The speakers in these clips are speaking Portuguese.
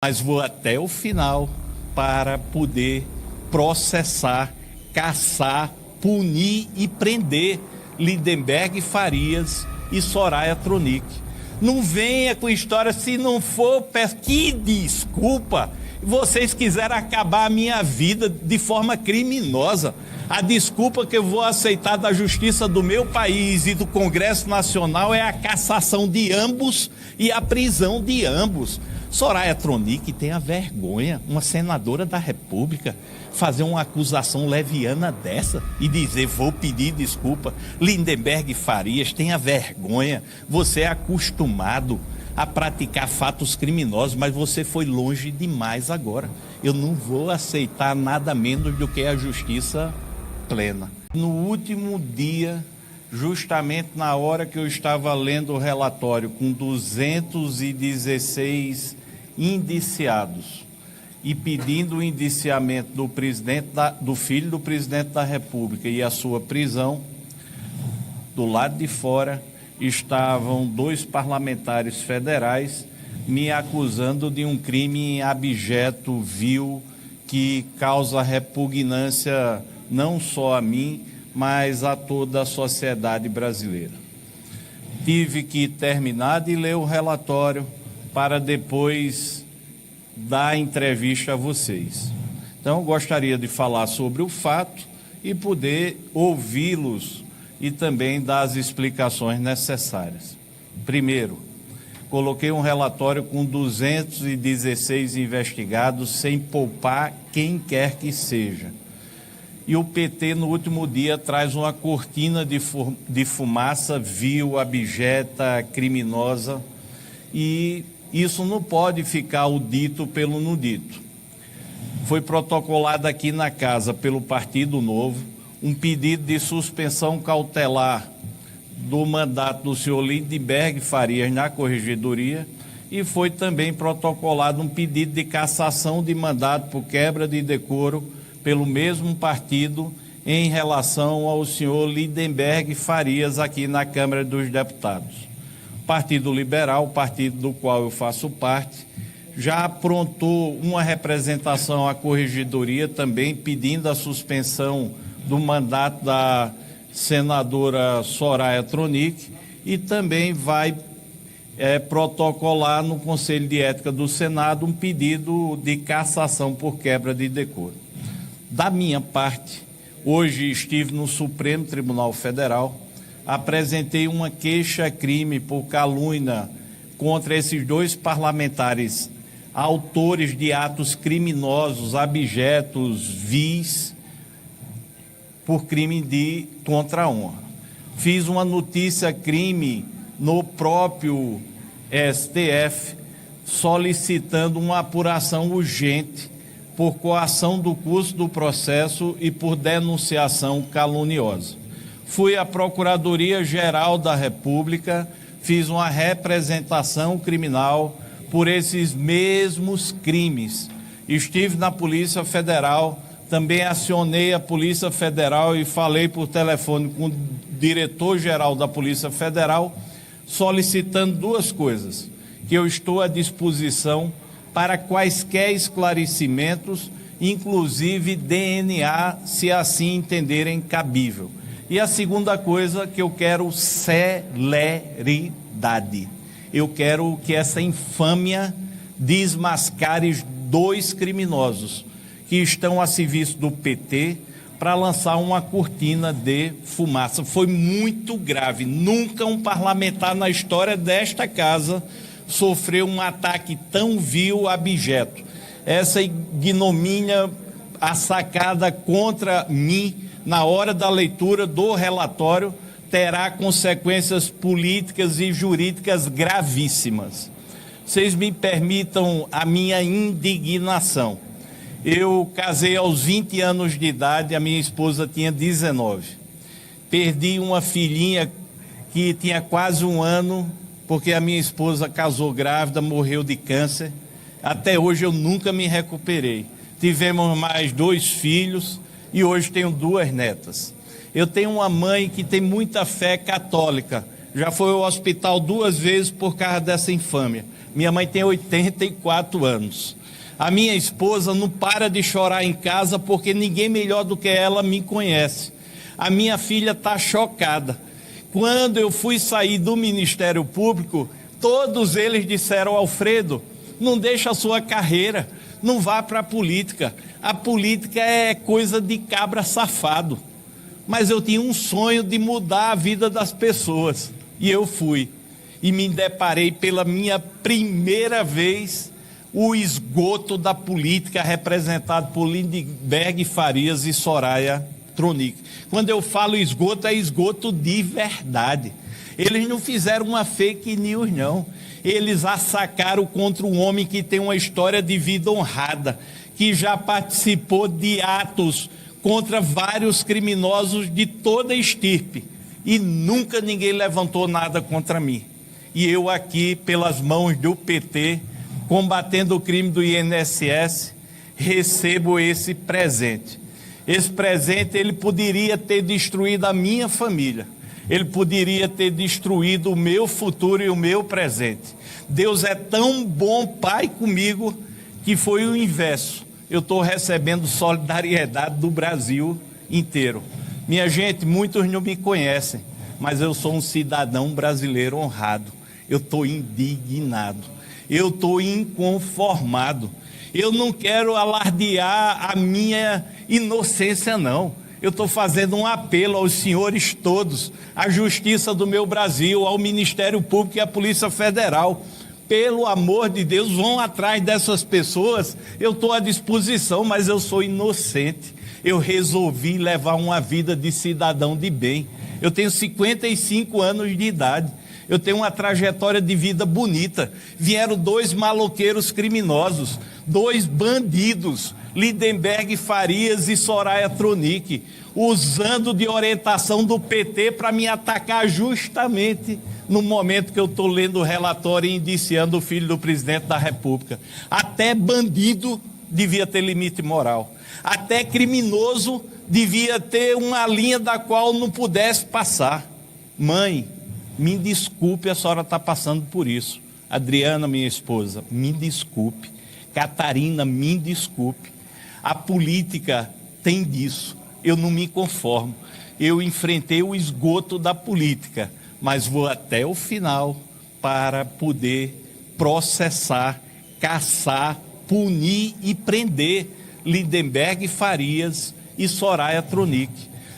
mas vou até o final para poder processar, caçar, punir e prender Lindenberg Farias e Soraya Tronic. Não venha com história, se não for, que desculpa. Vocês quiseram acabar a minha vida de forma criminosa. A desculpa que eu vou aceitar da justiça do meu país e do Congresso Nacional é a cassação de ambos e a prisão de ambos. Soraya Tronic tem a vergonha, uma senadora da República, fazer uma acusação leviana dessa e dizer, vou pedir desculpa. Lindenberg Farias tem a vergonha. Você é acostumado a praticar fatos criminosos, mas você foi longe demais agora. Eu não vou aceitar nada menos do que a justiça plena. No último dia, justamente na hora que eu estava lendo o relatório com 216 indiciados e pedindo o indiciamento do filho do presidente da República e a sua prisão, do lado de fora estavam 2 parlamentares federais me acusando de um crime abjeto, vil, que causa repugnância não só a mim, mas a toda a sociedade brasileira. Tive que terminar de ler o relatório para depois dar entrevista a vocês. Então, gostaria de falar sobre o fato e poder ouvi-los e também dar as explicações necessárias. Primeiro, coloquei um relatório com 216 investigados, sem poupar quem quer que seja. E o PT, no último dia, traz uma cortina de fumaça vil, abjeta, criminosa, e isso não pode ficar o dito pelo não dito. Foi protocolado aqui na casa pelo Partido Novo um pedido de suspensão cautelar do mandato do senhor Lindenberg Farias na Corregedoria e foi também protocolado um pedido de cassação de mandato por quebra de decoro pelo mesmo partido em relação ao senhor Lindenberg Farias aqui na Câmara dos Deputados. O Partido Liberal, o partido do qual eu faço parte, já aprontou uma representação à Corregedoria também pedindo a suspensão do mandato da senadora Soraya Tronic e também vai protocolar no Conselho de Ética do Senado um pedido de cassação por quebra de decoro. Da minha parte, hoje estive no Supremo Tribunal Federal, apresentei uma queixa-crime por calúnia contra esses 2 parlamentares autores de atos criminosos, abjetos, vis, por crime contra a honra. Fiz uma notícia-crime no próprio STF, solicitando uma apuração urgente por coação do curso do processo e por denunciação caluniosa. Fui à Procuradoria-Geral da República, fiz uma representação criminal por esses mesmos crimes. Estive na Polícia Federal, também acionei a Polícia Federal e falei por telefone com o diretor-geral da Polícia Federal, solicitando 2 coisas, que eu estou à disposição para quaisquer esclarecimentos, inclusive DNA, se assim entenderem cabível. E a segunda coisa que eu quero celeridade. Eu quero que essa infâmia desmascare 2 criminosos que estão a serviço do PT para lançar uma cortina de fumaça. Foi muito grave. Nunca um parlamentar na história desta casa sofreu um ataque tão vil, abjeto. Essa ignomínia assacada contra mim na hora da leitura do relatório terá consequências políticas e jurídicas gravíssimas. Vocês me permitam a minha indignação. Eu casei aos 20 anos de idade, a minha esposa tinha 19. Perdi uma filhinha que tinha quase 1 ano, porque a minha esposa casou grávida, morreu de câncer. Até hoje eu nunca me recuperei. Tivemos mais 2 filhos e hoje tenho 2 netas. Eu tenho uma mãe que tem muita fé católica, já foi ao hospital 2 vezes por causa dessa infâmia. Minha mãe tem 84 anos. A minha esposa não para de chorar em casa porque ninguém melhor do que ela me conhece. A minha filha está chocada. Quando eu fui sair do Ministério Público, todos eles disseram: Alfredo, não deixa a sua carreira, não vá para a política. A política é coisa de cabra safado. Mas eu tinha um sonho de mudar a vida das pessoas. E eu fui. E me deparei pela minha primeira vez o esgoto da política representado por Lindenberg Farias e Soraya Tronic. Quando eu falo esgoto, é esgoto de verdade. Eles não fizeram uma fake news, não. Eles assacaram contra um homem que tem uma história de vida honrada, que já participou de atos contra vários criminosos de toda estirpe. E nunca ninguém levantou nada contra mim. E eu aqui, pelas mãos do PT, combatendo o crime do INSS, recebo esse presente. Esse presente, ele poderia ter destruído a minha família. Ele poderia ter destruído o meu futuro e o meu presente. Deus é tão bom pai comigo que foi o inverso. Eu estou recebendo solidariedade do Brasil inteiro. Minha gente, muitos não me conhecem, mas eu sou um cidadão brasileiro honrado. Eu estou indignado. Eu estou inconformado. Eu não quero alardear a minha inocência, não. Eu estou fazendo um apelo aos senhores todos, à Justiça do meu Brasil, ao Ministério Público e à Polícia Federal. Pelo amor de Deus, vão atrás dessas pessoas. Eu estou à disposição, mas eu sou inocente. Eu resolvi levar uma vida de cidadão de bem. Eu tenho 55 anos de idade. Eu tenho uma trajetória de vida bonita. Vieram 2 maloqueiros criminosos, 2 bandidos, Lindenberg Farias e Soraya Tronic, usando de orientação do PT para me atacar justamente no momento que eu estou lendo o relatório e indiciando o filho do presidente da República. Até bandido devia ter limite moral. Até criminoso devia ter uma linha da qual não pudesse passar. Mãe, me desculpe, a senhora está passando por isso. Adriana, minha esposa, me desculpe. Catarina, me desculpe. A política tem disso. Eu não me conformo. Eu enfrentei o esgoto da política, mas vou até o final para poder processar, caçar, punir e prender Lindenberg Farias e Soraya Tronic.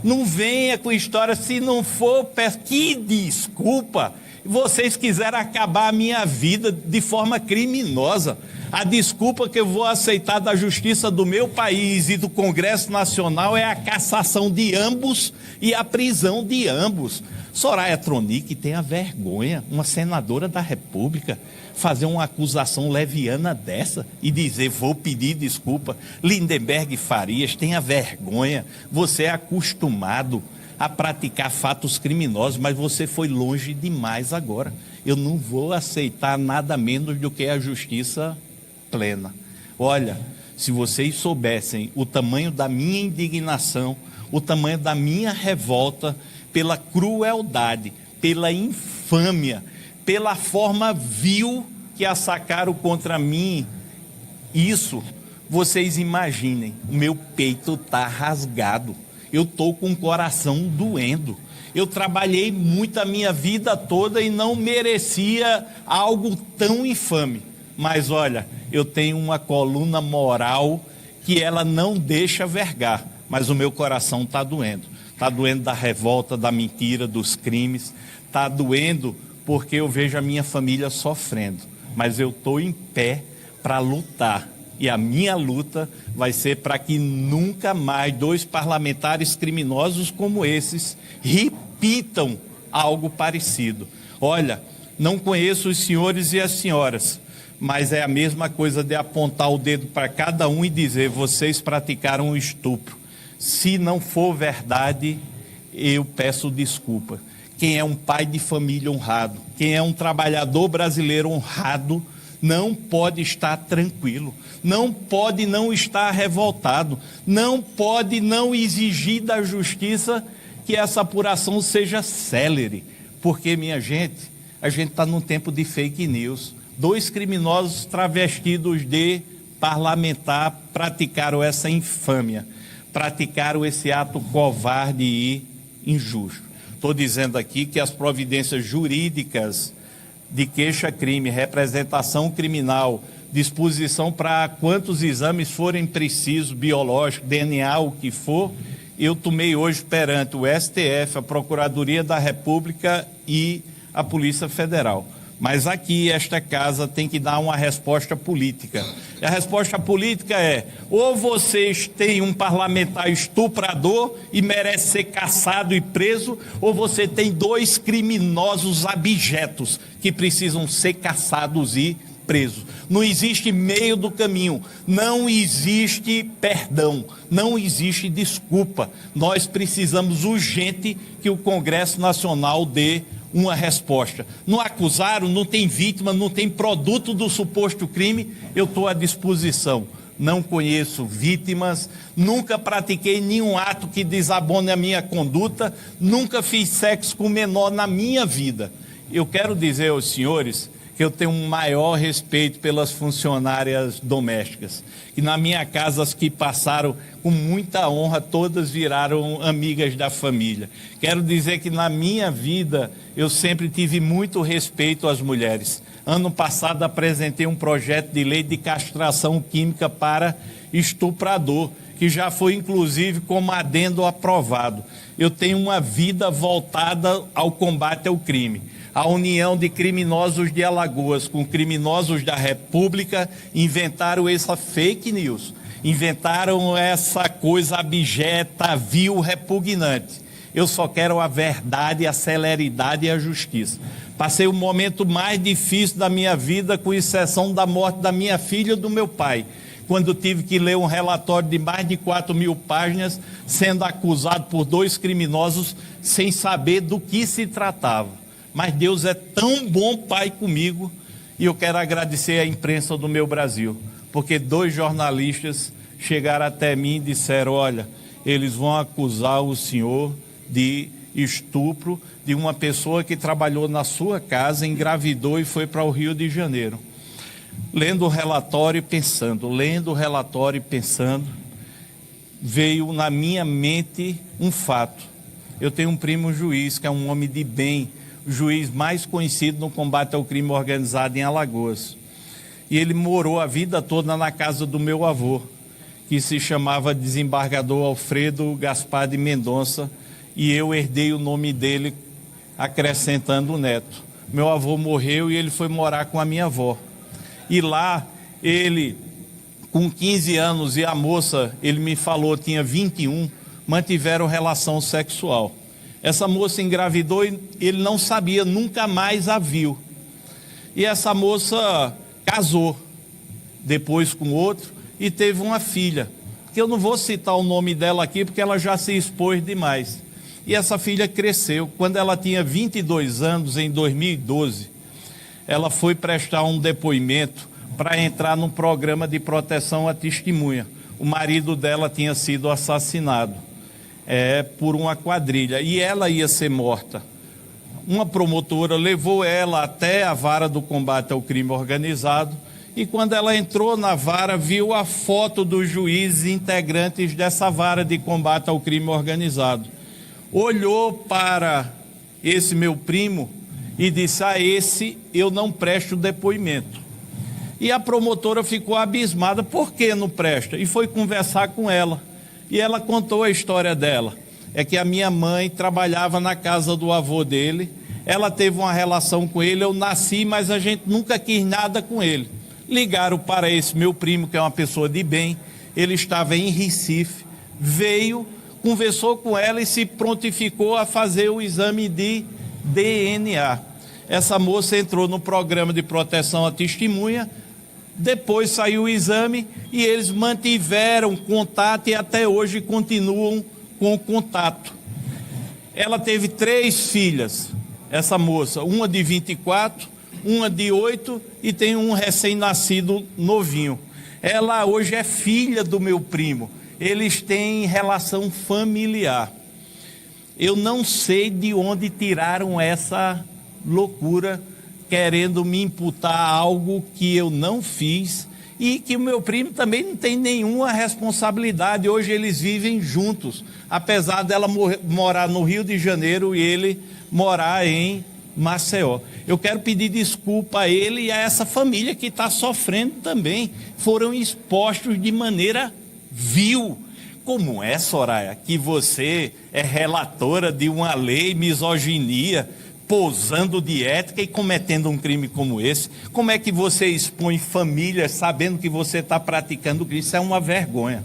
Não venha com história, se não for, que desculpa. Vocês quiseram acabar a minha vida de forma criminosa. A desculpa que eu vou aceitar da justiça do meu país e do Congresso Nacional é a cassação de ambos e a prisão de ambos. Soraya Tronic tem a vergonha, uma senadora da República, fazer uma acusação leviana dessa e dizer: vou pedir desculpa. Lindenberg Farias, tenha vergonha. Você é acostumado a praticar fatos criminosos, mas você foi longe demais agora. Eu não vou aceitar nada menos do que a justiça plena. Olha, se vocês soubessem o tamanho da minha indignação, o tamanho da minha revolta pela crueldade, pela infâmia, pela forma vil que assacaram contra mim, isso, vocês imaginem, o meu peito está rasgado, eu estou com o coração doendo. Eu trabalhei muito a minha vida toda e não merecia algo tão infame. Mas olha, eu tenho uma coluna moral que ela não deixa vergar, mas o meu coração está doendo. Está doendo da revolta, da mentira, dos crimes. Está doendo porque eu vejo a minha família sofrendo. Mas eu estou em pé para lutar. E a minha luta vai ser para que nunca mais 2 parlamentares criminosos como esses repitam algo parecido. Olha, não conheço os senhores e as senhoras, mas é a mesma coisa de apontar o dedo para cada um e dizer: vocês praticaram um estupro. Se não for verdade, eu peço desculpa. Quem é um pai de família honrado, quem é um trabalhador brasileiro honrado, não pode estar tranquilo, não pode não estar revoltado, não pode não exigir da justiça que essa apuração seja célere, Porque, minha gente, a gente está num tempo de fake news. 2 criminosos travestidos de parlamentar praticaram essa infâmia, praticaram esse ato covarde e injusto. Estou dizendo aqui que as providências jurídicas de queixa-crime, representação criminal, disposição para quantos exames forem precisos, biológico, DNA, o que for, eu tomei hoje perante o STF, a Procuradoria da República e a Polícia Federal. Mas aqui, esta casa tem que dar uma resposta política. E a resposta política é: ou vocês têm um parlamentar estuprador e merece ser caçado e preso, ou você tem 2 criminosos abjetos que precisam ser caçados e presos. Não existe meio do caminho, não existe perdão, não existe desculpa. Nós precisamos urgente que o Congresso Nacional dê uma resposta. Não acusaram, não tem vítima, não tem produto do suposto crime, eu estou à disposição. Não conheço vítimas, nunca pratiquei nenhum ato que desabone a minha conduta, nunca fiz sexo com menor na minha vida. Eu quero dizer aos senhores que eu tenho um maior respeito pelas funcionárias domésticas, que na minha casa as que passaram com muita honra, todas viraram amigas da família. Quero dizer que na minha vida eu sempre tive muito respeito às mulheres. Ano passado apresentei um projeto de lei de castração química para estuprador, que já foi inclusive como adendo aprovado. Eu tenho uma vida voltada ao combate ao crime. A união de criminosos de Alagoas com criminosos da República inventaram essa fake news, inventaram essa coisa abjeta, vil, repugnante. Eu só quero a verdade, a celeridade e a justiça. Passei o momento mais difícil da minha vida, com exceção da morte da minha filha e do meu pai, quando tive que ler um relatório de mais de 4.000 páginas, sendo acusado por 2 criminosos, sem saber do que se tratava. Mas Deus é tão bom Pai comigo, e eu quero agradecer à imprensa do meu Brasil, porque 2 jornalistas chegaram até mim e disseram: olha, eles vão acusar o senhor de estupro de uma pessoa que trabalhou na sua casa, engravidou e foi para o Rio de Janeiro. Lendo o relatório e pensando, veio na minha mente um fato. Eu tenho um primo juiz, que é um homem de bem, o juiz mais conhecido no combate ao crime organizado em Alagoas. E ele morou a vida toda na casa do meu avô, que se chamava desembargador Alfredo Gaspar de Mendonça, e eu herdei o nome dele acrescentando o neto. Meu avô morreu e ele foi morar com a minha avó. E lá, ele, com 15 anos, e a moça, ele me falou, tinha 21, mantiveram relação sexual. Essa moça engravidou e ele não sabia, nunca mais a viu. E essa moça casou, depois com outro, e teve uma filha, que eu não vou citar o nome dela aqui, porque ela já se expôs demais. E essa filha cresceu. Quando ela tinha 22 anos, em 2012, ela foi prestar um depoimento para entrar num programa de proteção à testemunha. O marido dela tinha sido assassinado por uma quadrilha, e ela ia ser morta. Uma promotora levou ela até a vara do combate ao crime organizado, e quando ela entrou na vara, viu a foto dos juízes integrantes dessa vara de combate ao crime organizado. Olhou para esse meu primo e disse: a esse eu não presto depoimento. E a promotora ficou abismada: por que não presta? E foi conversar com ela. E ela contou a história dela. É que a minha mãe trabalhava na casa do avô dele, ela teve uma relação com ele, eu nasci, mas a gente nunca quis nada com ele. Ligaram para esse meu primo, que é uma pessoa de bem, ele estava em Recife, veio, conversou com ela e se prontificou a fazer o exame de DNA. Essa moça entrou no programa de proteção à testemunha, depois saiu o exame e eles mantiveram contato e até hoje continuam com contato. Ela teve 3 filhas, essa moça, uma de 24, uma de 8 e tem um recém-nascido novinho. Ela hoje é filha do meu primo, eles têm relação familiar. Eu não sei de onde tiraram essa loucura, querendo me imputar algo que eu não fiz e que o meu primo também não tem nenhuma responsabilidade. Hoje eles vivem juntos, apesar dela morar no Rio de Janeiro e ele morar em Maceió. Eu quero pedir desculpa a ele e a essa família que está sofrendo também. Foram expostos de maneira vil. Como é, Soraya, que você é relatora de uma lei misoginia, posando de ética e cometendo um crime como esse? Como é que você expõe famílias sabendo que você está praticando crime? Isso é uma vergonha.